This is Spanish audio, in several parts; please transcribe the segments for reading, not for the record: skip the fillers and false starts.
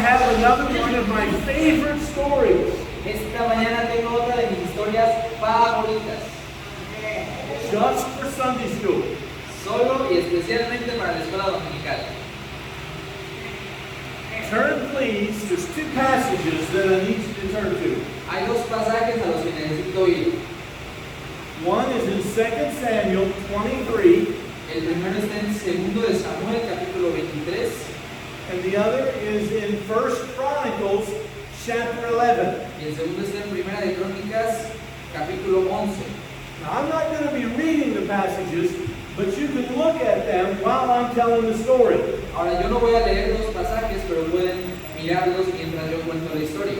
have another one of my favorite stories. Esta mañana tengo otra de mis historias favoritas, Just for Sunday school. solo y especialmente para la escuela dominical. Turn, please. There's two passages that I need you to turn to. Hay dos pasajes a los que necesito ir. One is in 2 Samuel 23, El primero está en 2 de Samuel, capítulo 23, and the other is in 1 Chronicles chapter 11. y el segundo está en Primera de Crónicas, capítulo 11. Now, I'm not going to be reading the passages, but you can look at them while I'm telling the story. Ahora, yo no voy a leer los pasajes, pero pueden mirarlos mientras yo cuento la historia.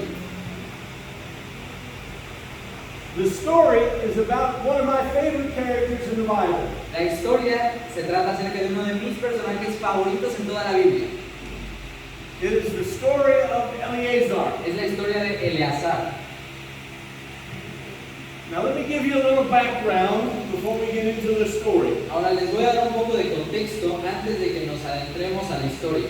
The story is about one of my favorite characters in the Bible. La historia se trata acerca de uno de mis personajes favoritos en toda la Biblia. It is the story of Eleazar. Es la historia de Eleazar. Now let me give you a little background before we get into the story. Ahora les voy a dar un poco de contexto antes de que nos adentremos a la historia.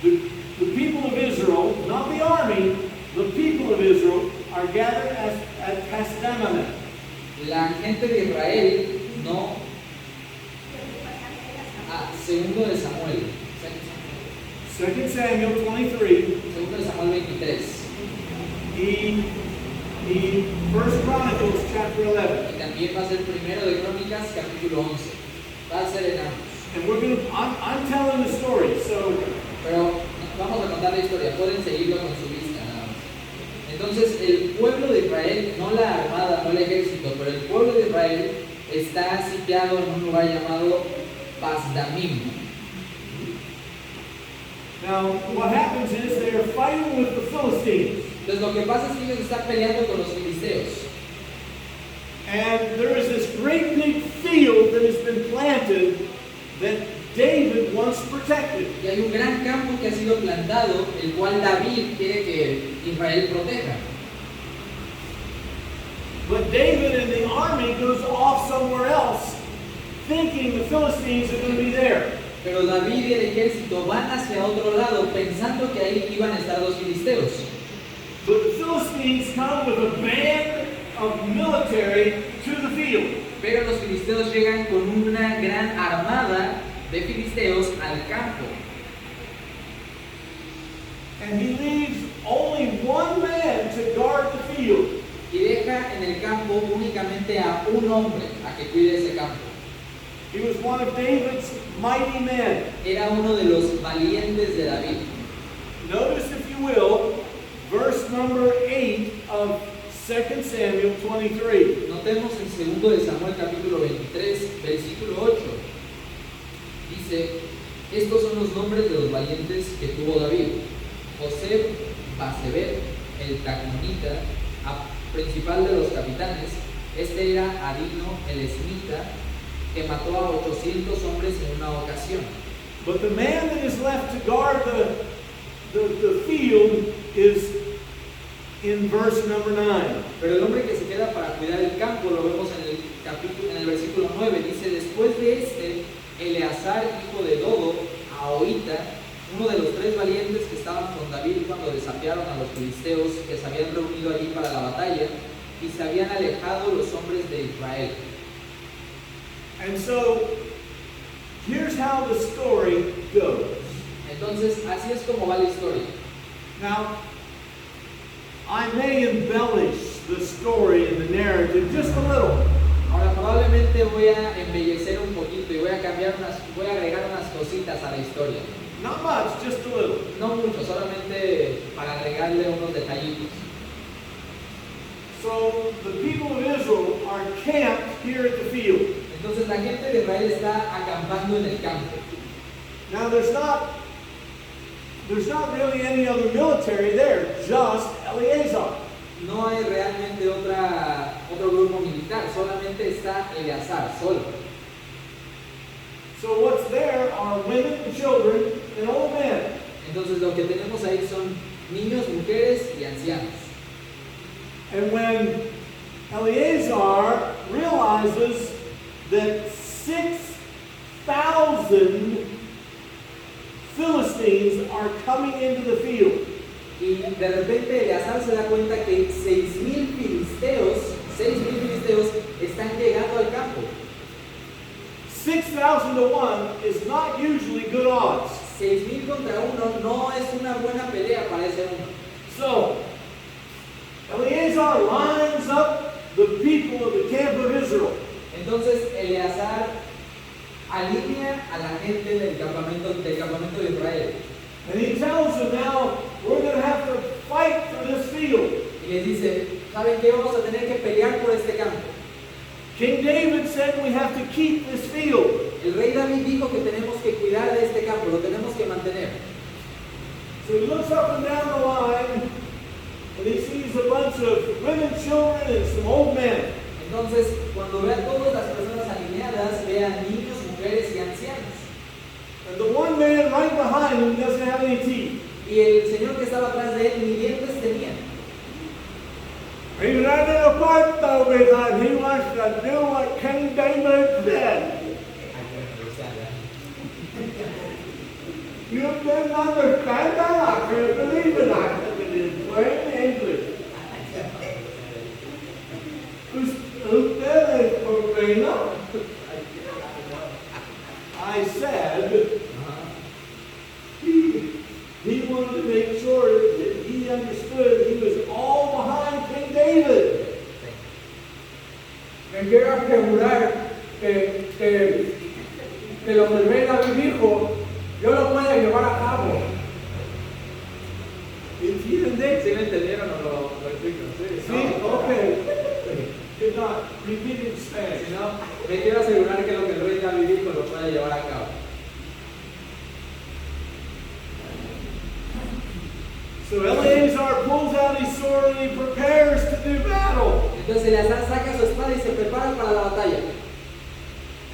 The people of Israel, not the army, the people of Israel are gathered at Pasdammim. La gente de Israel no... segundo de Samuel. 2 Samuel 23 Segundo de Samuel 23. y 1 Chronicles chapter 11. Y también va a ser primero de Crónicas, capítulo 11. Va a ser en ambos. And I'm telling the story, so Pero vamos a contar la historia, pueden seguirlo con su vista nada más. Entonces, el pueblo de Israel, no la armada, no el ejército, pero el pueblo de Israel está sitiado en un lugar llamado Pasdamim. now what happens is they are fighting with the Philistines. Entonces, lo que pasa es que ellos están peleando con los filisteos. And there is this great big field that has been planted that David wants protected. Y hay un gran campo que ha sido plantado, el cual David quiere que Israel proteja. But David and the army goes off somewhere else, thinking the Philistines are going to be there. Pero David y el ejército van hacia otro lado pensando que ahí iban a estar los filisteos. But the Philistines come with a band of military to the field. Pero los filisteos llegan con una gran armada de filisteos al campo. And he leaves only one man to guard the field. Y deja en el campo únicamente a un hombre a que cuide ese campo. He was one of David's mighty men. Era uno de los valientes de David. Notice, if you will, verse number 8 of 2 Samuel 23. Notemos en 2 de Samuel capítulo 23, versículo 8. Dice, estos son los nombres de los valientes que tuvo David. José Basebet, el Tacmonita, principal de los capitanes. Este era Adino, el esmita, que mató a 800 hombres en una ocasión. But the man that is left to guard the field is in verse number 9. Pero el hombre que se queda para cuidar el campo lo vemos en el versículo 9. Dice, después de este, Eleazar, hijo de Dodo, Ahoita, uno de los 3 valientes que estaban con David cuando desafiaron a los filisteos que se habían reunido allí para la batalla y se habían alejado los hombres de Israel. And so, here's how the story goes. Entonces, así es como va la historia. Now, I may embellish the story and the narrative just a little. Ahora probablemente voy a embellecer un poquito y voy a agregar unas cositas a la historia. Not much, just a little. No mucho, solamente para agregarle unos detallitos. So, the people of Israel are camped here at the field. Entonces la gente de Israel está acampando en el campo. Now, there's not really any other military there, just Eleazar. No hay realmente otro grupo militar, solamente está Eleazar, solo. So what's there are women and children and old men. Entonces lo que tenemos ahí son niños, mujeres y ancianos. And when Eleazar realizes that 6,000 Philistines are coming into the field. Y de repente Eleazar se da cuenta que 6,000 filisteos están llegando al campo. 6,000 to 1 is not usually good odds. 6,000 contra 1 no es una buena pelea para ese uno. So, Eleazar lines up the people of the camp of Israel. Entonces Eleazar alinea a la gente del campamento de Israel. And he tells them now, we're going to have to fight for this field. Y les dice, ¿saben qué? Vamos a tener que pelear por este campo. King David said we have to keep this field. El rey David dijo que tenemos que cuidar de este campo, lo tenemos que mantener. So he looks up and down the line, and he sees a bunch of women, children, and some old men. Entonces, cuando ve a todas las personas alineadas, ve a niños, mujeres y ancianos. And the one man right behind him doesn't have any teeth. Y el señor que estaba atrás de él ni dientes tenía. He's not in a part though, because he wants to do what King David said. You didn't understand that? I can't believe it. I said it in plain English. Ustedes, Corvina? I said he wanted to make sure that he understood he was all behind King David. Me quiero asegurar que lo que el rey David dijo, yo lo pueda llevar a cabo. ¿Entiendes? ¿Sí me entendieron o lo explico? Sí, okay. Did not repeat it in Spanish. Si no, me quiero asegurar que lo que el rey David dijo lo pueda llevar a cabo. So Eleazar pulls out his sword and he prepares to do battle. Entonces Eleazar saca su espada y se prepara para la batalla.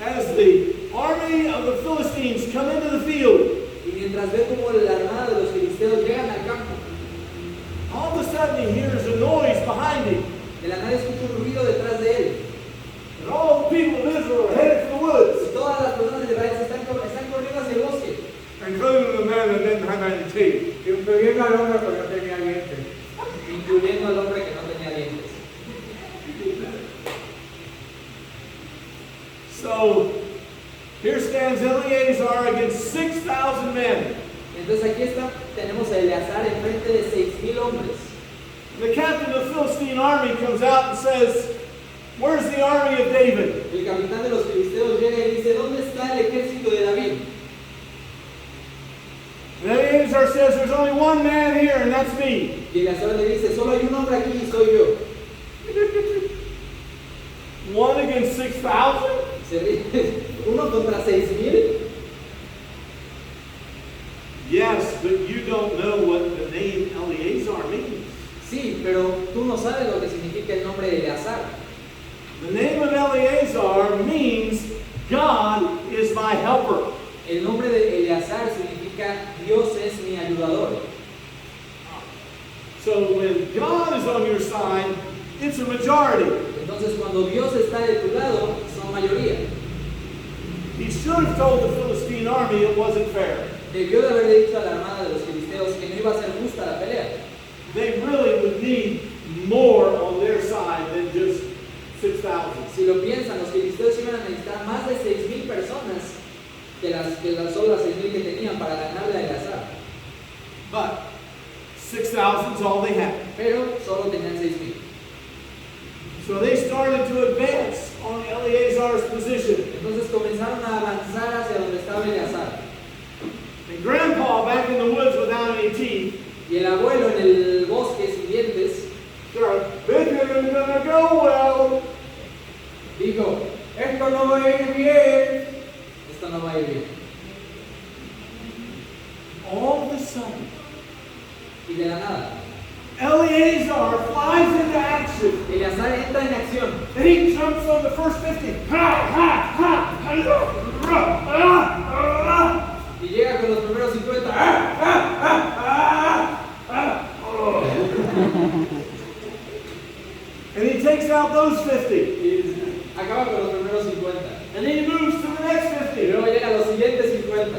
As the army of the Philistines come into the field, Y mientras ve como la armada de los filisteos llegan al campo, all of a sudden he hears a noise behind him. de la nada escucha un ruido detrás de él. And all the people of Israel are headed for the woods, Y todas las personas de Israel están corriendo hacia el bosque, including the man that didn't have any teeth. Incluyendo al hombre que no tenía dientes. incluyendo al hombre que no tenía dientes. So here stands Eleazar against 6,000 men. Entonces aquí tenemos a Eleazar enfrente de 6,000 hombres. The captain of the Philistine army comes out and says, "Where's the army of David?" El capitán de los filisteos llega y dice, ¿dónde está el ejército de David? And Eleazar says, "There's only one man here, and that's me." Y Eleazar le dice, solo hay un hombre aquí y soy yo. One against 6,000? Se ríe. ¿Uno contra 6,000? Yes, but you don't know what the name Eleazar means. Sí, pero tú no sabes lo que significa el nombre de Eleazar. The name of Eleazar means God is my helper. El nombre de Eleazar significa Dios es mi ayudador. So when God is on your side, it's a majority. Entonces cuando Dios está de tu lado, son mayoría. He should have told the Philistine army it wasn't fair. Debió de haberle dicho a la armada de los filisteos que no iba a ser justa la pelea. They really would need more on their side than just 6,000. Si lo piensan, los filisteos iban a necesitar más de 6,000 personas que las solo las 6,000 que tenían para ganarle a Eleazar. But 6,000 is all they had. Pero solo tenían 6,000. So they started to advance on Eleazar's position. Entonces comenzaron a avanzar hacia donde estaba Eleazar. And Grandpa, back in the woods without any teeth, Y el abuelo en el bosque sin dientes said, "This isn't gonna go well." Dijo, esto no va a ir bien. esto no va a ir bien. All of a sudden, Y de la nada, Eleazar flies into action. Eleazar entra en acción. And he jumps on the first 50. Y llega con los primeros 50. And he takes out those 50. Y acaba con los primeros 50. And then he moves to the next Y 50. luego llega a los siguientes 50.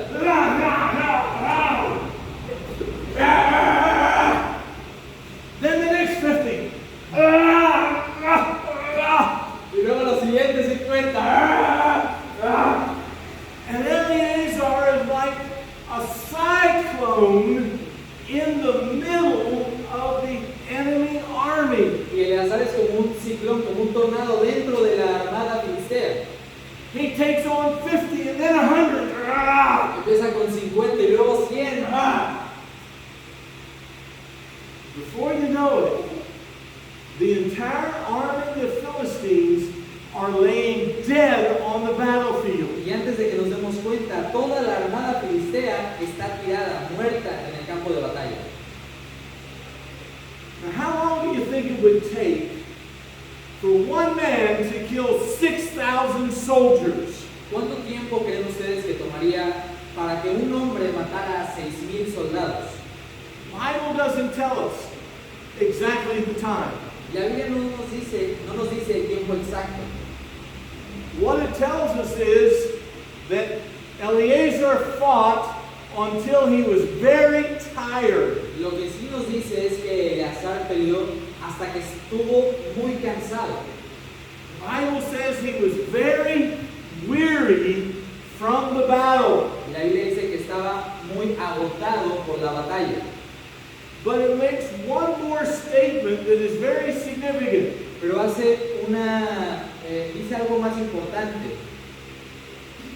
cyclone in the middle of the enemy army. Y Eleazar es como un ciclón, como un tornado dentro de la armada filistea. He takes on 50 and then 100. Ah! Empieza con 50 y luego 100. Ah! Before you know it, the entire army of the Philistines are laying dead on the battlefield. Y antes de que nos demos cuenta, toda la armada filistea está tirada, muerta en el campo de batalla. Now, how long do you think it would take for one man to kill 6,000 soldiers? ¿Cuánto tiempo creen ustedes que tomaría para que un hombre matara a 6,000 soldados? The Bible doesn't tell us exactly the time. La Biblia no nos dice el tiempo exacto. What it tells us is that Eleazar fought until he was very tired. Lo que sí nos dice es que Eleazar peleó hasta que estuvo muy cansado. The Bible says he was very weary from the battle. Y la Biblia dice que estaba muy agotado por la batalla. But it makes one more statement that is very significant. Pero dice algo más importante.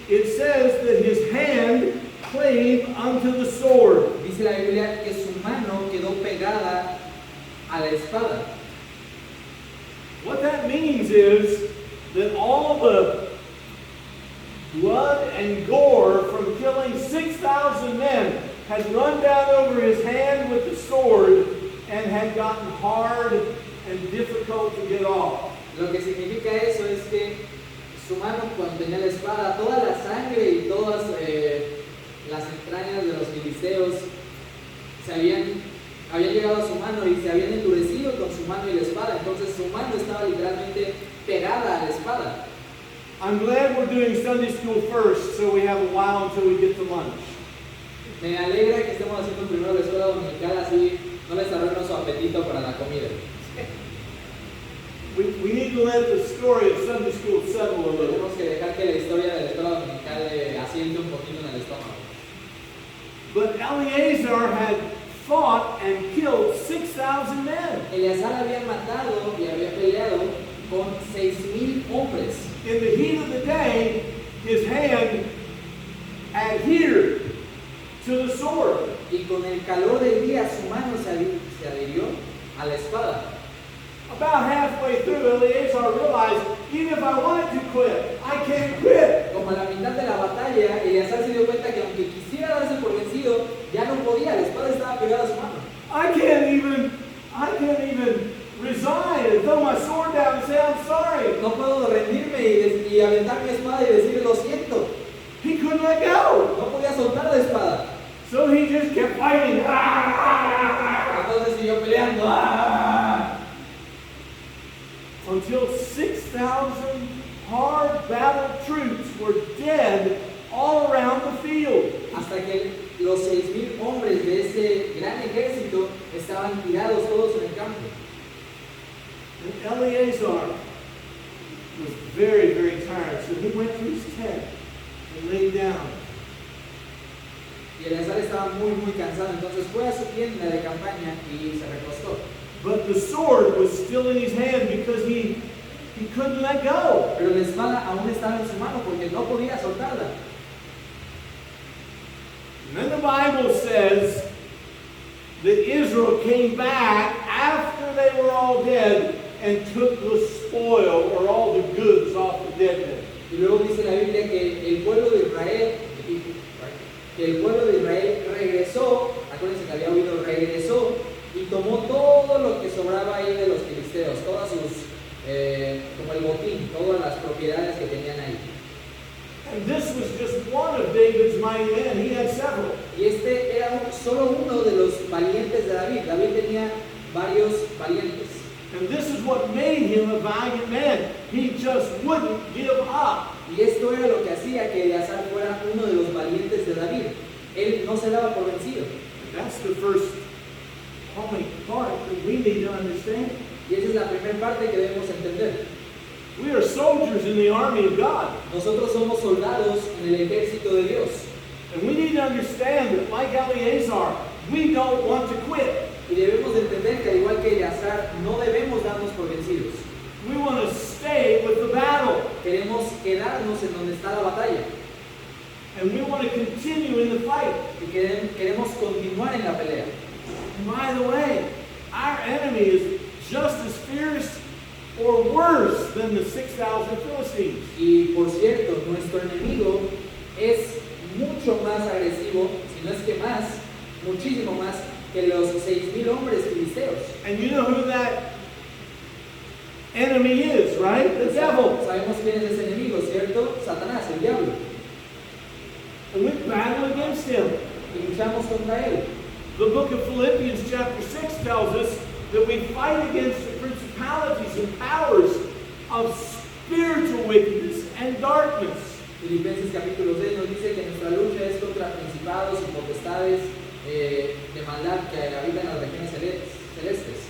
It says that his hand clave unto the sword. Dice la Biblia que su mano quedó pegada a la espada. What that means is that all the blood and gore from killing 6,000 men had run down over his hand with the sword and had gotten hard and difficult to get off. Lo que significa eso es que su mano cuando tenía la espada, toda la sangre y todas las entrañas de los filisteos habían llegado a su mano y se habían endurecido con su mano y la espada. Entonces su mano estaba literalmente pegada a la espada. I'm glad we're doing Sunday school first, so we have a while until we get to lunch. Me alegra que estemos haciendo primero la escuela dominical, así no les arruino su apetito para la comida. We need to let the story of Sunday school settle a little. Tenemos que dejar que la historia de la escuela dominical asiente un poquito en el estómago. But Eleazar had fought and killed 6,000 men. Eleazar había matado y había peleado con 6,000 hombres. In the heat of the day, his hand adhered to the sword. Y con el calor del día su mano se adhirió a la espada. About halfway through, Eleazar realized, even if I wanted to quit, I can't quit. Como a la mitad de la batalla, Eleazar se dio cuenta que aunque quisiera darse por vencido, ya no podía, la espada estaba pegada a su mano. I can't even resign and throw my sword down and say I'm sorry. No puedo rendirme y aventar mi espada y decir lo siento. He couldn't let go. No podía soltar la espada. So he just kept fighting. Entonces siguió peleando. Until 6,000 hard battle troops were dead all around the field. Hasta que los 6,000 hombres de ese gran ejército estaban tirados todos en el campo. And Eleazar was very, very tired, so he went to his tent and lay down. Y Eleazar estaba muy, muy cansado, entonces fue a su tienda de campaña y se recostó. But the sword was still in his hand because he couldn't let go. Pero la espada aún estaba en su mano porque no podía soltarla. And then the Bible says that Israel came back after they were all dead and took the spoil or all the goods off the dead men. Y luego dice la Biblia que el pueblo de Israel regresó, acuérdense que había oído, regresó y tomó todo lo que sobraba ahí de los filisteos, todas sus, como el botín, todas las propiedades que tenían ahí. And this was just one of David's mighty men. He had several. Y este era solo uno de los valientes de David. David tenía varios valientes. And this is what made him a valiant man. He just wouldn't give up. Y esto era lo que hacía que Eleazar fuera uno de los valientes de David. Él no se daba por vencido. That's the first part that we need to understand. Y esa es la primera parte que debemos entender. We are soldiers in the army of God. Nosotros somos soldados en el ejército de Dios. And we need to understand that like Eleazar, we don't want to quit. Y debemos de entender que al igual que Eleazar, no debemos darnos por vencidos. We want to stay with the battle. Queremos quedarnos en donde está la batalla. And we want to continue in the fight. Y queremos continuar en la pelea. And by the way, our enemy is just as fierce or worse than the 6,000 Philistines. Y por cierto, nuestro enemigo es mucho más agresivo, si no es que más, muchísimo más, que los 6,000 hombres filisteos. And you know who that enemy is, right? The devil. Sabemos quién es ese enemigo, ¿cierto? Satanás, el diablo. And we battle against him. Y luchamos contra él. The book of Philippians chapter 6 tells us that we fight against the principalities and powers of spiritual wickedness and darkness. Filipenses capítulo 6 nos dice que nuestra lucha es contra principados y potestades de maldad que habitan en las regiones celestes.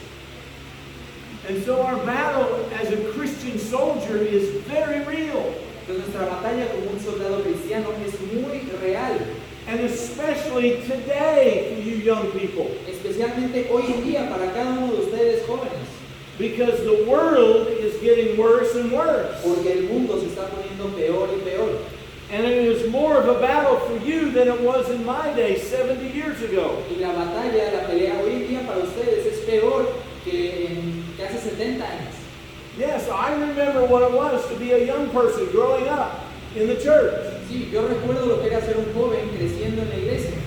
And so our battle as a Christian soldier is very real. Entonces nuestra batalla como un soldado cristiano es muy real. And especially today for you young people. Especialmente hoy en día para cada uno de ustedes jóvenes. Because the world is getting worse and worse. Porque el mundo se está poniendo peor y peor. And it is more of a battle for you than it was in my day 70 years ago. Y la batalla, la pelea hoy en día para ustedes es peor que hace 70 años. Yes, I remember what it was to be a young person growing up in the church. Sí, yo recuerdo lo que era ser un joven creciendo en la iglesia.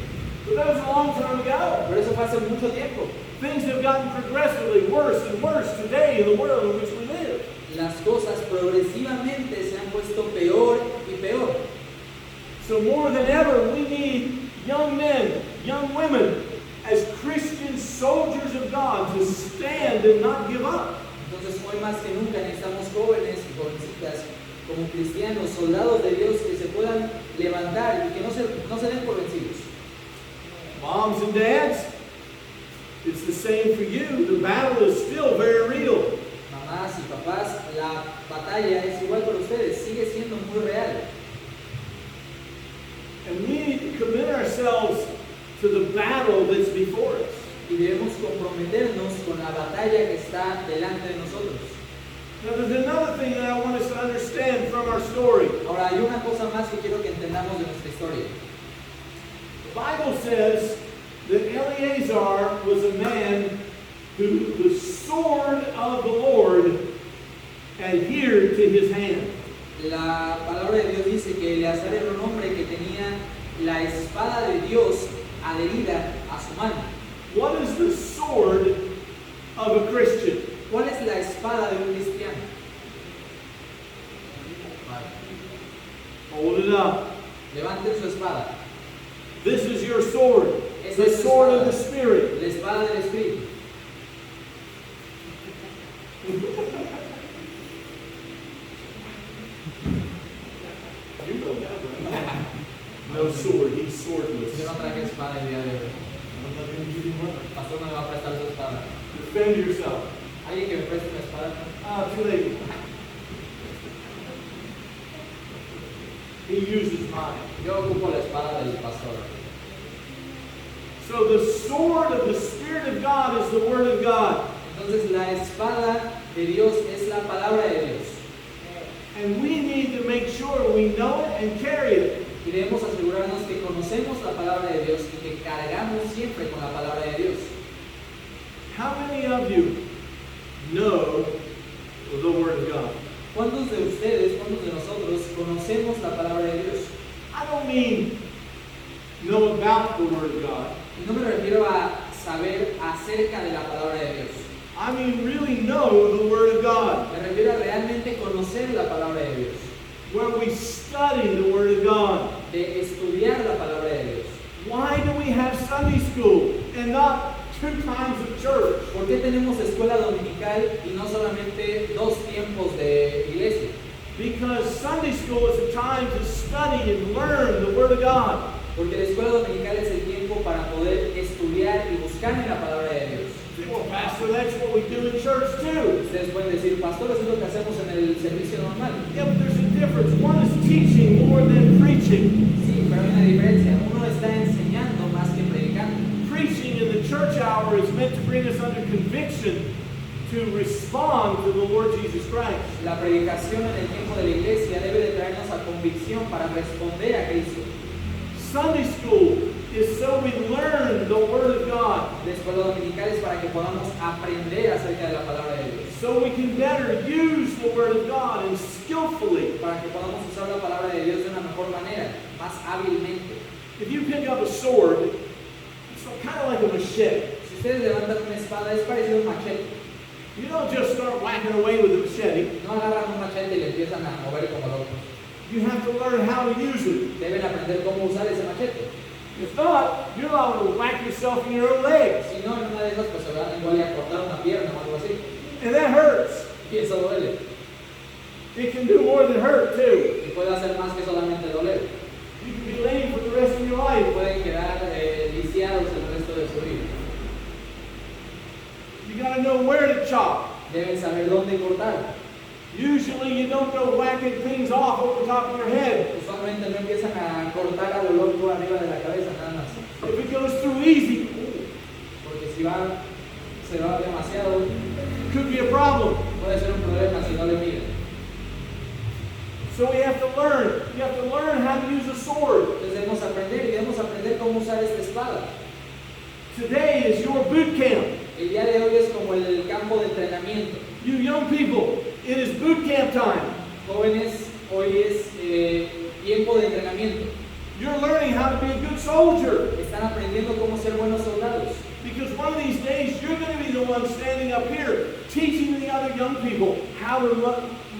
But that was a long time ago. Pero eso fue hace mucho tiempo. Things have gotten progressively worse and worse today in the world in which we live. Las cosas progresivamente se han puesto peor y peor. So more than ever, we need young men, young women, as Christian soldiers of God to stand and not give up. Entonces hoy más que nunca necesitamos jóvenes y jovencitas como cristianos, soldados de Dios que se puedan levantar y que no se den por vencidos. Moms and dads, it's the same for you. The battle is still very real. Mamás y papás, la batalla es igual para ustedes, sigue siendo muy real. And we need to commit ourselves to the battle that's before us. Y debemos comprometernos con la batalla que está delante de nosotros. Now there's another thing that I want us to understand from our story. Ahora hay una cosa más que quiero que entendamos de nuestra historia. The Bible says that Eleazar was a man who the sword of the Lord adhered to his hand. La palabra de Dios dice que Eleazar era un hombre que tenía la espada de Dios adherida a su mano. What is the sword of a Christian? ¿Cuál es la espada de un cristiano? Hold it up. Levanten su espada. This is your sword. Esa The es su sword of espada. the Spirit. La espada del Espíritu. You know that, right? No sword. He's swordless. Yo no traje espada el día de hoy. I'm not going to give you one. El pastor no me va a prestar su espada. Defend yourself. ¿Alguien que me preste una espada? Too late. He uses mine. Yo ocupo la espada del pastor. So the sword of the Spirit of God is the Word of God. Entonces la espada de Dios es la palabra de Dios. And we need to make sure we know it and carry it. Y debemos asegurarnos que conocemos la palabra de Dios y que cargamos siempre con la palabra de Dios. How many of you know the Word of God? ¿Cuántos de ustedes, cuántos de nosotros conocemos la palabra de Dios? I don't mean know about the Word of God. Y no me refiero a saber acerca de la palabra de Dios. I mean really know the Word of God. Me refiero a realmente conocer la palabra de Dios. Where we study the Word of God. De estudiar la palabra de Dios. Why do we have Sunday school and not 2 times of church? ¿Por qué tenemos escuela dominical y no solamente 2 tiempos de iglesia? Because Sunday school is a time to study and learn the Word of God. Porque la escuela dominical es el tiempo para poder estudiar y buscar en la palabra de Dios. Well, Pastor, that's what we do in church too. Ustedes pueden decir, pastor, eso es lo que hacemos en el servicio normal. Yeah, but there's a difference. One is teaching more than preaching. Sí, pero hay una diferencia. Uno está enseñando más que predicando. Preaching church hour is meant to bring us under conviction to respond to the Lord Jesus Christ. La predicación en el tiempo de la iglesia debe de traernos a convicción para responder a Cristo. Sunday school is so we learn the Word of God, La escuela dominical es para que podamos aprender acerca de la palabra de Dios, so we can better use the Word of God and skillfully. para que podamos usar la palabra de Dios de una mejor manera, más hábilmente. If you pick up a sword, it's kind of like a machete. Si ustedes levantan una espada, es parecido a un machete. You don't just start whacking away with a machete. No agarran un machete y le empiezan a mover como locos. You have to learn how to use it. Deben aprender cómo usar ese machete. If not, you're liable to whack yourself in your own legs. Si no, en una de esas, pues se van igual a cortar una pierna o algo así. And that hurts. Y eso duele. It can do more than hurt, too. Y puede hacer más que solamente doler. You can be lame for the rest of your life. Pueden quedar lisiados el resto de su vida. You got to know where to chop. Deben saber dónde cortar. Usually you don't go whacking things off over the top of your head. Usualmente no empiezan a cortar a lo loco arriba de la cabeza, nada más. If it goes through easy, Porque si se va demasiado, it could be a problem. puede ser un problema si no le miden. So we have to learn. You have to learn how to use a sword. Entonces debemos aprender y debemos aprender cómo usar esta espada. Today is your boot camp. El día de hoy es como el campo de entrenamiento. You young people, it is boot camp time. Jóvenes, hoy es tiempo de entrenamiento. You're learning how to be a good soldier. Están aprendiendo cómo ser buenos soldados. Because one of these days, you're going to be the one standing up here teaching the other young people how to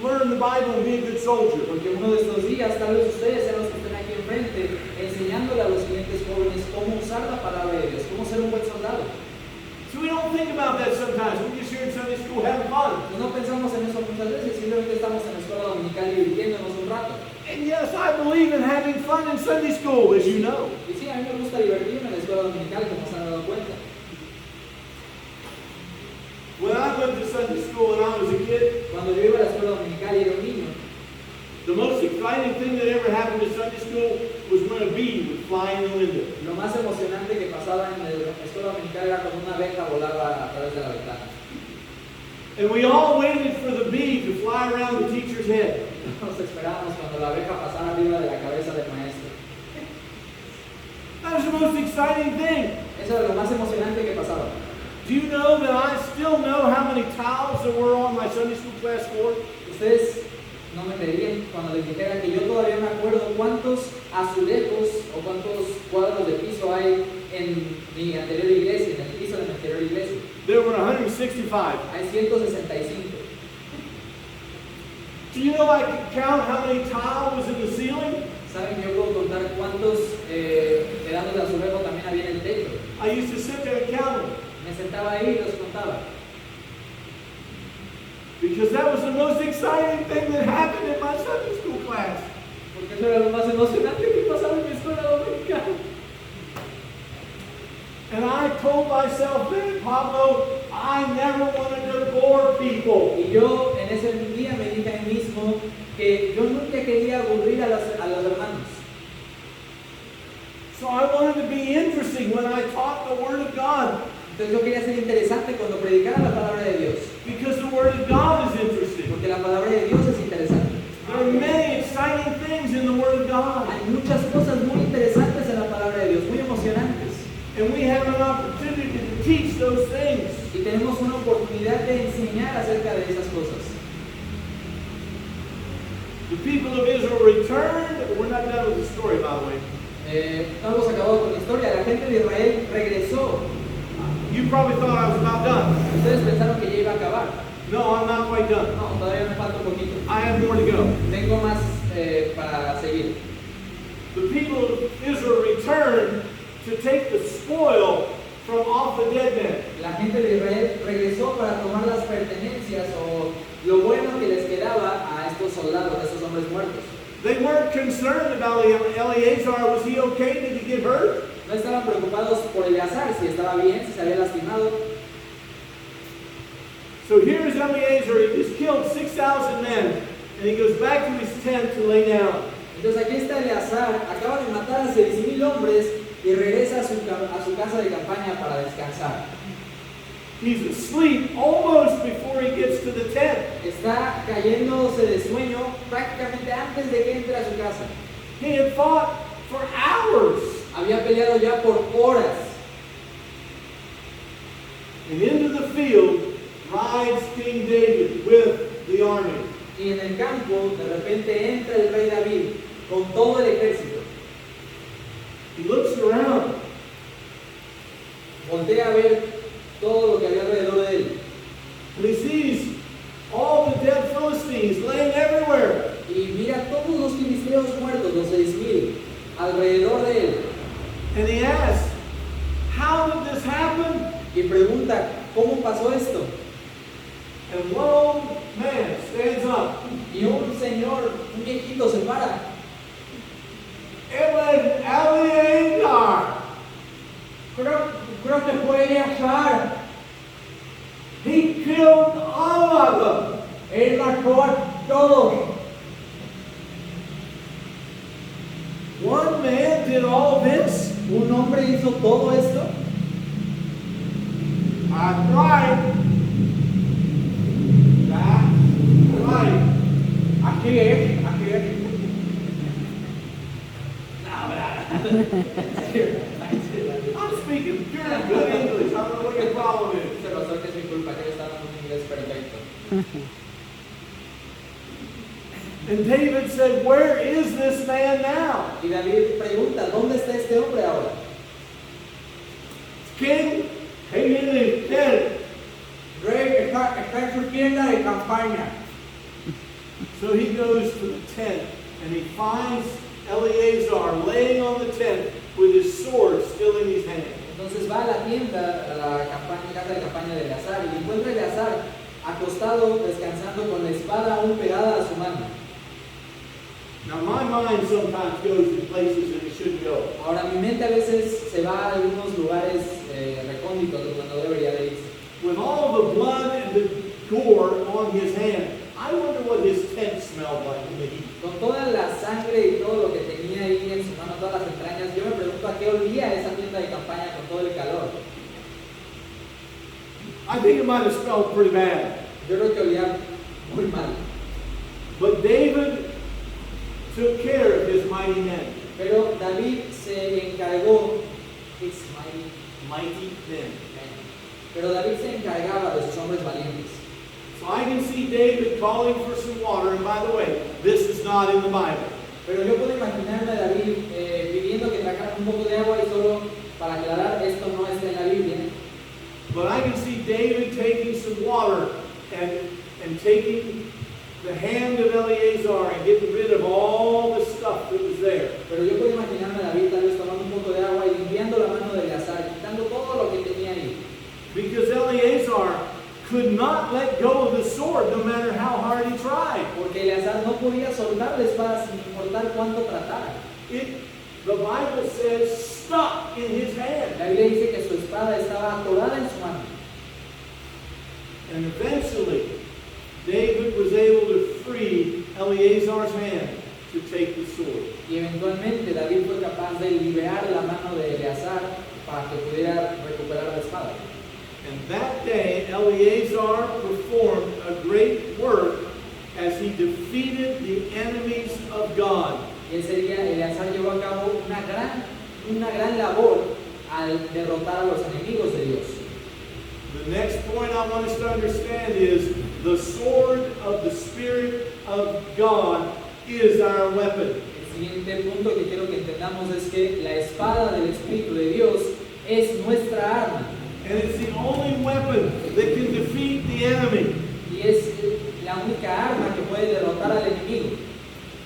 learn the Bible and be a good soldier. Porque uno de estos días, tal vez ustedes sean los que estén aquí enfrente, enseñándole a los siguientes jóvenes cómo usar la palabra de Dios, cómo ser un buen soldado. So we don't think about that sometimes. We're just here in Sunday school having fun. Pues no pensamos en eso muchas veces, simplemente estamos en la escuela dominical divirtiéndonos un rato. And yes, I believe in having fun in Sunday school, as you know. Y sí, a mí me gusta divertirme en la escuela dominical, como se han dado cuenta. When I went to Sunday school and I was a kid, Cuando yo iba a la escuela dominical y era un niño, the most exciting thing that ever happened in Sunday school was when a bee would fly in the window. lo más emocionante que pasaba en la escuela dominical era cuando una abeja volaba a través de la ventana. And we all waited for the bee to fly around the teacher's head. Nos esperábamos cuando la abeja pasara arriba de la cabeza del maestro. That was the most exciting thing. Eso era lo más emocionante que pasaba. Do you know that I still know how many tiles there were on my Sunday school class floor? Ustedes no me creerían cuando les dijera que yo todavía me acuerdo cuántos azulejos o cuántos cuadros de piso hay en mi anterior iglesia, en el piso de mi anterior iglesia. There were 165. Hay 165. Do you know I could count how many tiles was in the ceiling? ¿Saben que yo puedo contar cuántos pedazos de azulejo también había en el techo? I used to sit there and count them Me sentaba ahí y los contaba. because that was the most exciting thing that happened in my Sunday school class. Porque eso era lo más emocionante que pasaba en mi escuela dominical. And I told myself then, Pablo, I never wanted to bore people. Y yo en ese día me dije a mí mismo que yo nunca quería aburrir a los hermanos. So I wanted to be interesting when I taught the Word of God Entonces yo quería ser interesante cuando predicara la palabra de Dios. because the Word of God is interesting. Porque la palabra de Dios es interesante. There are many exciting things in the Word of God. Hay muchas cosas muy interesantes en la palabra de Dios, muy emocionantes. And we have an opportunity to teach those things. Y tenemos una oportunidad de enseñar acerca de esas cosas. The people of Israel returned. We're not done with the story, by the way. No hemos acabado con la historia. La gente de Israel regresó. You probably thought I was about done. Ustedes pensaron que ya iba a acabar. No, I'm not quite done. No, todavía me falta un poquito. I have more to go. Tengo más para seguir. The people of Israel returned to take the spoil from off the dead men. La gente de Israel regresó para tomar las pertenencias o lo bueno que les quedaba a estos soldados, a estos hombres muertos. They weren't concerned about Eleazar. Was he okay? Did he get hurt? No estaban preocupados por Eleazar, si estaba bien, si se había lastimado. So here's Eleazar. He just killed 6,000 men. And he goes back to his tent to lay down. Entonces aquí está Eleazar, acaba de matar a 6,000 hombres y regresa a su casa de campaña para descansar. He's asleep almost before he gets to the tent. Está cayéndose de sueño prácticamente antes de que entre a su casa. He had fought for hours. Había peleado ya por horas. And into the field rides King David with the army. Y en el campo, de repente entra el rey David con todo el ejército. He looks around. Voltea a ver todo lo que había alrededor de él. And he sees all the dead Philistines laying everywhere. Y mira todos los filisteos muertos, los 6,000, alrededor de él. And he asks, how did this happen? Y pregunta, ¿cómo pasó esto? And one old man stands up. Y un señor, un viejito, se para. It was Eleazar. Creo que fue Eleazar. He killed all of them. Él mató a todos. One man did all this. ¿Un hombre hizo todo esto? That's right. That's right. Así es, así es. I'm speaking pure good English. I don't know what your problem is. Se pasó que es mi culpa, que él está dando un inglés perfecto. And David said, where is this man now? Y David pregunta, ¿dónde está este hombre ahora? King, he in his tent. Rey está en su tienda de campaña. So he goes to the tent and he finds Eleazar laying on the tent with his sword still in his hand. Entonces va a la tienda, a la casa de campaña de Eleazar, y encuentra a Eleazar acostado, descansando con la espada aún pegada a su mano. Now my mind sometimes goes to places that it shouldn't go. Ahora mi mente a veces se va a algunos lugares recónditos donde no debería de irse. With all the blood and the gore on his hand, I wonder what his tent smelled like in the heat. Con toda la sangre y todo lo que tenía ahí en su mano, todas las entrañas, yo me pregunto a qué olía esa tienda de campaña con todo el calor. I think it might have smelled pretty bad. Yo creo que olía muy mal. But David took care of his mighty men. Pero David se encargó, his Mighty men. pero David se encargaba de sus hombres valientes. So I can see David calling for some water, and by the way, this is not in the Bible. Pero yo puedo imaginarme a David pidiendo que trajeran un poco de agua y solo para aclarar, esto no está en la Biblia. But I can see David taking some water and taking the hand of Eleazar and getting rid of all the stuff that was there. Pero yo puedo imaginarme a David tal vez tomando un poco de agua y limpiando la mano de Eleazar, quitando todo lo que tenía ahí. Because Eleazar could not let go of the sword no matter how hard he tried. Porque Eleazar no podía soltar la espada sin importar cuánto tratara. The Bible says stuck in his hand. La Biblia dice que su espada estaba atorada en su mano. And eventually, David was able to free Eleazar's hand to take the sword. Y eventualmente David fue capaz de liberar la mano de Eleazar para que pudiera recuperar la espada. And that day, Eleazar performed a great work as he defeated the enemies of God. Y ese día Eleazar llevó a cabo una gran labor al derrotar a los enemigos de Dios. The next point I want us to understand is the sword of the Spirit of God is our weapon. El siguiente punto que quiero que entendamos es que la espada del Espíritu de Dios es nuestra arma. And it's the only weapon that can defeat the enemy. Y es la única arma que puede derrotar al enemigo.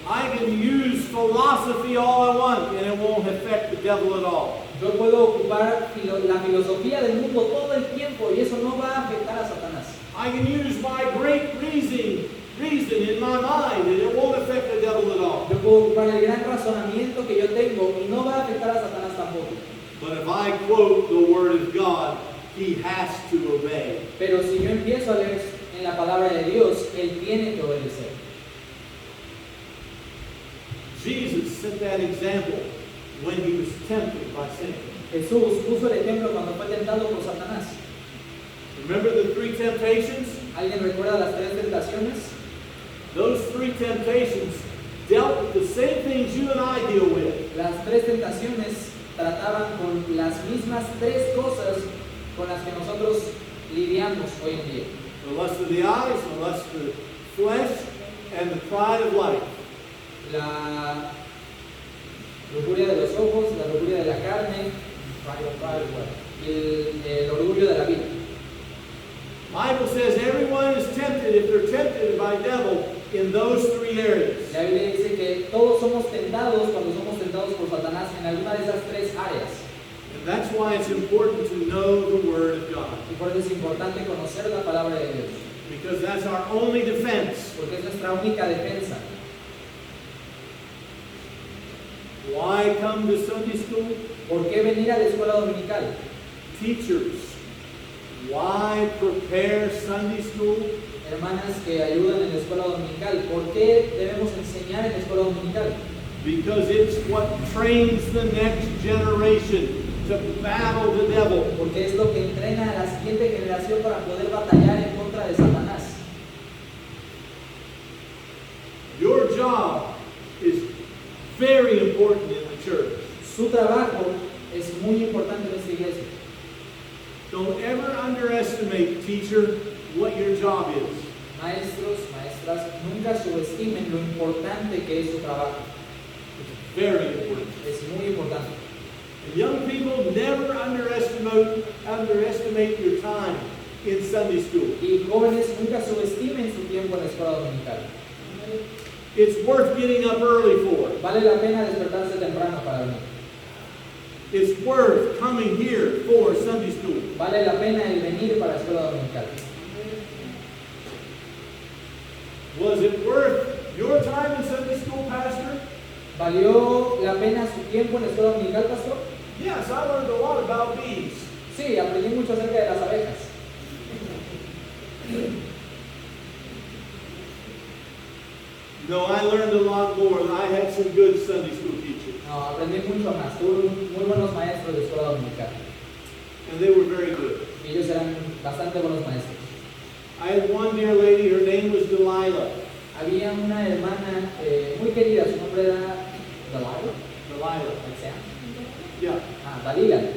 I can use philosophy all I want and it won't affect the devil at all. Yo puedo ocupar la filosofía del mundo todo el tiempo y eso no va a afectar a Satanás. I can use my great reason in my mind and it won't affect the devil at all. Yo puedo ocupar el gran razonamiento que yo tengo y no va a afectar a Satanás tampoco. But if I quote the word of God, he has to obey. Pero si yo empiezo a leer en la palabra de Dios, Él tiene que obedecer. Jesus set that example when he was tempted by Satan. Jesús puso el ejemplo cuando fue tentado por Satanás. Remember the three temptations? ¿Alguien recuerda las tres tentaciones? Those three temptations dealt with the same things you and I deal with. Las tres tentaciones trataban con las mismas tres cosas con las que nosotros lidiamos hoy en día. The lust of the eyes, the lust of the flesh, and the pride of life. La lujuria de los ojos, la lujuria de la carne y el orgullo de la vida. Bible says everyone is tempted if they're tempted by devil in those three areas. La Biblia dice que todos somos tentados cuando somos tentados por Satanás en alguna de esas tres áreas. And that's why it's important to know the Word of God. Y por eso es importante conocer la palabra de Dios, Because that's our only defense. porque es nuestra única defensa. Why come to Sunday school? ¿Por qué venir a la escuela dominical? Teachers, why prepare Sunday school? Hermanas que ayudan en la escuela dominical, ¿por qué debemos enseñar en la escuela dominical? Because it's what trains the next generation to battle the devil. Porque es lo que entrena a la siguiente generación para poder batallar en contra de Satanás. Your job is very important in the church. Su trabajo es muy importante en esta iglesia. Don't ever underestimate, teacher, what your job is. Maestros, maestras, nunca subestimen lo importante que es su trabajo. It's very important. Es muy importante. And young people, never underestimate your time in Sunday school. Y jóvenes, nunca subestimen su tiempo en la escuela dominical. It's worth getting up early for. Vale la pena despertarse temprano para venir. It's worth coming here for Sunday school. Vale la pena el venir para la escuela dominical. Was it worth your time in Sunday school, Pastor? ¿Valió la pena su tiempo en la escuela dominical, pastor? Yes, I learned a lot about bees. Sí, aprendí mucho acerca de las abejas. No, I learned a lot more. I had some good Sunday school teachers, No, aprendí mucho más. Tuve muy buenos maestros de escuela dominical. and they were very good. Y ellos eran bastante buenos maestros. I had one dear lady, her name was Delilah. Había una hermana muy querida, su nombre era Dalila. Delilah, yeah. Ah, Dalila.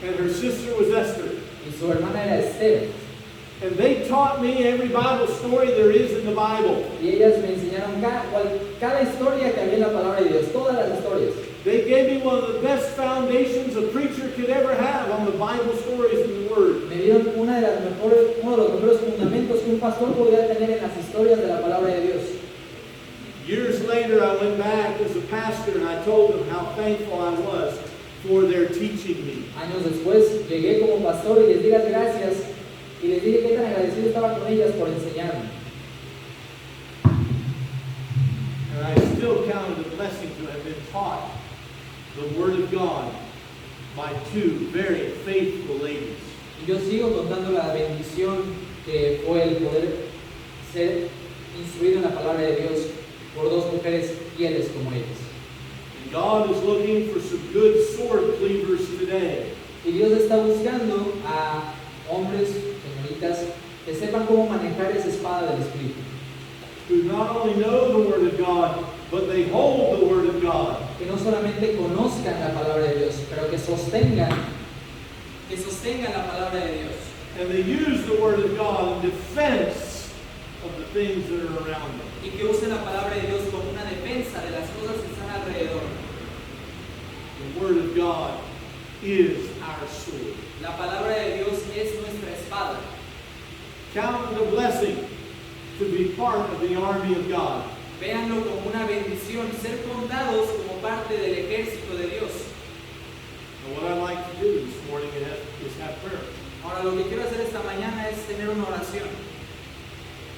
And her sister was Esther. Y su hermana era Esther. And they taught me every Bible story there is in the Bible. Y ellas me enseñaron cada historia que había en la palabra de Dios, todas las historias. They gave me one of the best foundations a preacher could ever have on the Bible stories and the Word. Me dieron uno de los mejores fundamentos que un pastor podía tener en las historias de la palabra de Dios. Years later, I went back as a pastor and I told them how thankful I was for their teaching me. Años después llegué como pastor y les di las gracias y les dije qué tan agradecido estaba con ellas por enseñarme. And I still count it a blessing to have been taught the Word of God by two very faithful ladies. Y yo sigo contando la bendición que fue el poder ser instruido en la palabra de Dios por dos mujeres fieles como ellas. And God is looking for some good sword cleavers today. Y Dios está buscando a hombres, señoritas, que sepan cómo manejar esa espada del Espíritu. Who not only know the Word of God, but they hold the Word of God. Que no solamente conozcan la palabra de Dios, pero que sostengan la palabra de Dios. And they use the Word of God in defense of the things that are around them. Y que usen la palabra de Dios como una defensa de las cosas que están alrededor. The Word of God is our sword. La palabra de Dios es nuestra espada. Count it a blessing to be part of the army of God. Véanlo como una bendición, ser contados como parte del ejército de Dios. And what I'd like to do this morning is have prayer. Ahora lo que quiero hacer esta mañana es tener una oración.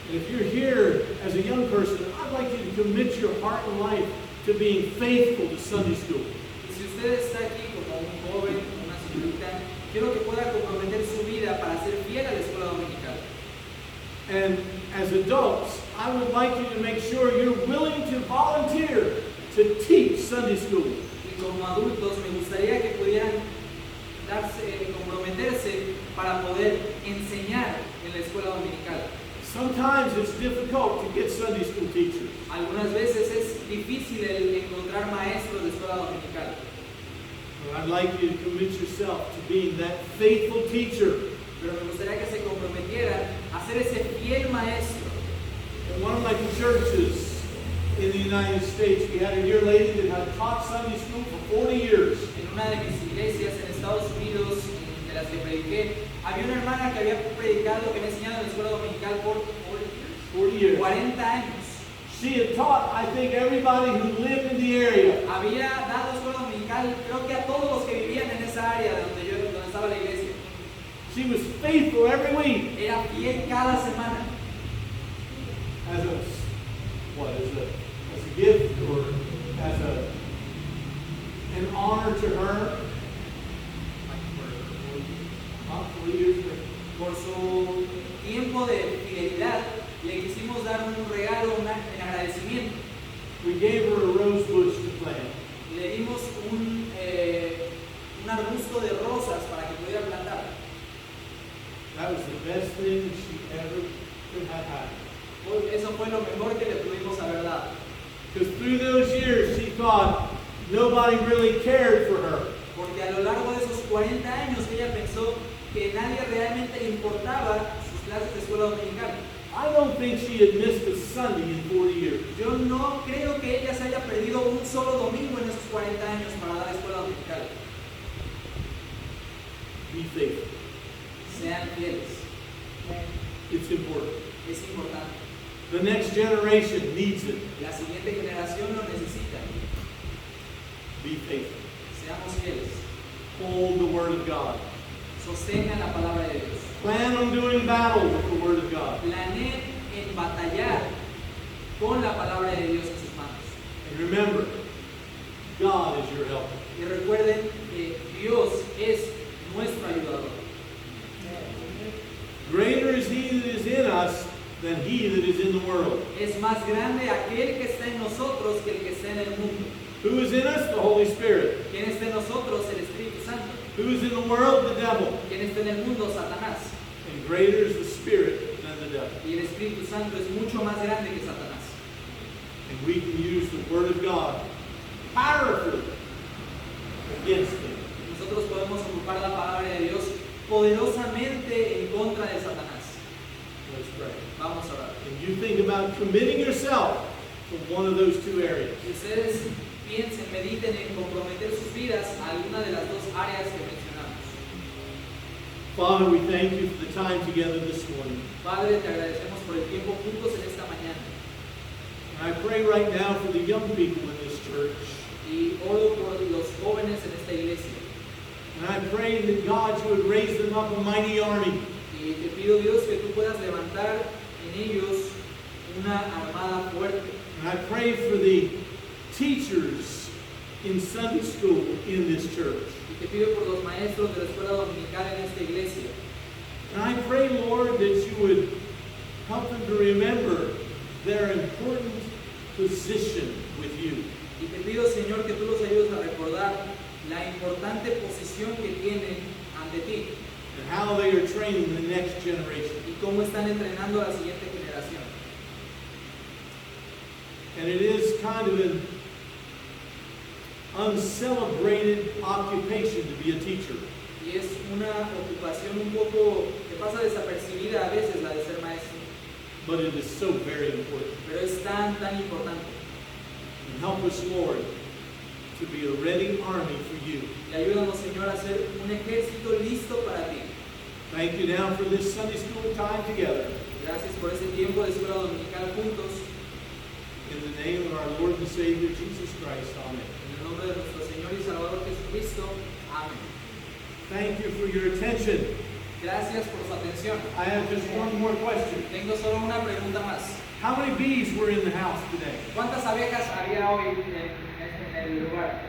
And if you're here as a young person, I'd like you to commit your heart and life to being faithful to Sunday school. Y si usted está aquí como un joven, una señorita, quiero que pueda comprometer su vida para ser fiel a la escuela dominical. And as adults, I would like you to make sure you're willing to volunteer to teach Sunday school. Y como adultos, me gustaría que pudieran comprometerse para poder enseñar en la escuela dominical. Sometimes it's difficult to get Sunday school teachers. Algunas veces es difícil el encontrar maestros de escuela dominical. But I'd like you to commit yourself to being that faithful teacher. Pero me gustaría que se comprometieran a ser ese fiel maestro. In one of my churches in the United States, we had a dear lady that had taught Sunday school for 40 years. En una de mis iglesias en Estados Unidos, de las que prediqué, había una hermana que había predicado, que me enseñado en la escuela dominical por 40 years. 40 años. She had taught, I think, everybody who lived in the area. Había dado escuela dominical, creo que a todos los que vivían en esa área donde estaba la iglesia. She was faithful every week. Era fiel cada semana. As a gift or as an honor to her. Not 40 years ago. Por su tiempo de fidelidad, le quisimos dar un regalo en agradecimiento. We gave her a rose bush to plant. Le dimos un arbusto de rosas para que pudiera plantar. That was the best thing she ever could have had. Eso fue lo mejor que le pudimos haber dado. Because through those years, she thought nobody really cared for her. Porque a lo largo de esos 40 años ella pensó que nadie realmente le importaba sus clases de escuela dominical. I don't think she had missed a Sunday in 40 years. Yo no creo que ella se haya perdido un solo domingo en esos 40 años para dar escuela dominical. Be faithful. Sean fieles. It's important. Es importante. The next generation needs it. La siguiente generación lo necesita. Be faithful. Seamos fieles. Hold the Word of God. Sostengan la palabra de Dios. Plan on doing battle with the Word of God. Planeen en batallar con la palabra de Dios en sus manos. And remember, God is your helper. Y recuerden que Dios es nuestro ayudador. Greater is He that is in us than he that is in the world. Es más grande aquel que está en nosotros que el que está en el mundo. Who is in us? The Holy Spirit. ¿Quién está en nosotros? El Espíritu Santo. Who is in the world? The devil. ¿Quién está en el mundo? Satanás. And greater is the Spirit than the devil. Y el Espíritu Santo es mucho más grande que Satanás. And we can use the Word of God powerfully against him. Nosotros podemos ocupar la palabra de Dios poderosamente en contra de Satanás. Let's pray. Vamos a orar. And you think about committing yourself to one of those two areas. Y ustedes piensen, mediten en comprometer sus vidas a alguna de las dos áreas que mencionamos. Father, we thank you for the time together this morning. Padre, te agradecemos por el tiempo juntos en esta mañana. And I pray right now for the young people in this church. Y oro por los jóvenes en esta iglesia. And I pray that God, you would raise them up a mighty army. Y te pido, Dios, que tú puedas levantar en ellos una armada fuerte. And I pray for the teachers in Sunday school in this church. Y te pido por los maestros de la escuela dominical en esta iglesia. And I pray, Lord, that you would help them to remember their important position with you. Y te pido, Señor, que tú los ayudes a recordar la importante posición que tienen ante ti And how they are training the next generation. y cómo están entrenando a la siguiente generación. And it is kind of an uncelebrated occupation to be a teacher. Y es una ocupación un poco que pasa desapercibida a veces, la de ser maestro. But it is so very important. Pero es tan importante. And help us, Lord, to be a ready army for you. Y ayúdanos, Señor, a ser un ejército listo para ti. Thank you now for this Sunday school time together. Gracias por este tiempo de escuela dominical juntos. In the name of our Lord and Savior, Jesus Christ. Amen. En el nombre de nuestro Señor y Salvador Jesucristo. Amén. Thank you for your attention. Gracias por su atención. I have just one more question. Tengo solo una pregunta más. How many bees were in the house today? ¿Cuántas abejas había hoy en el lugar?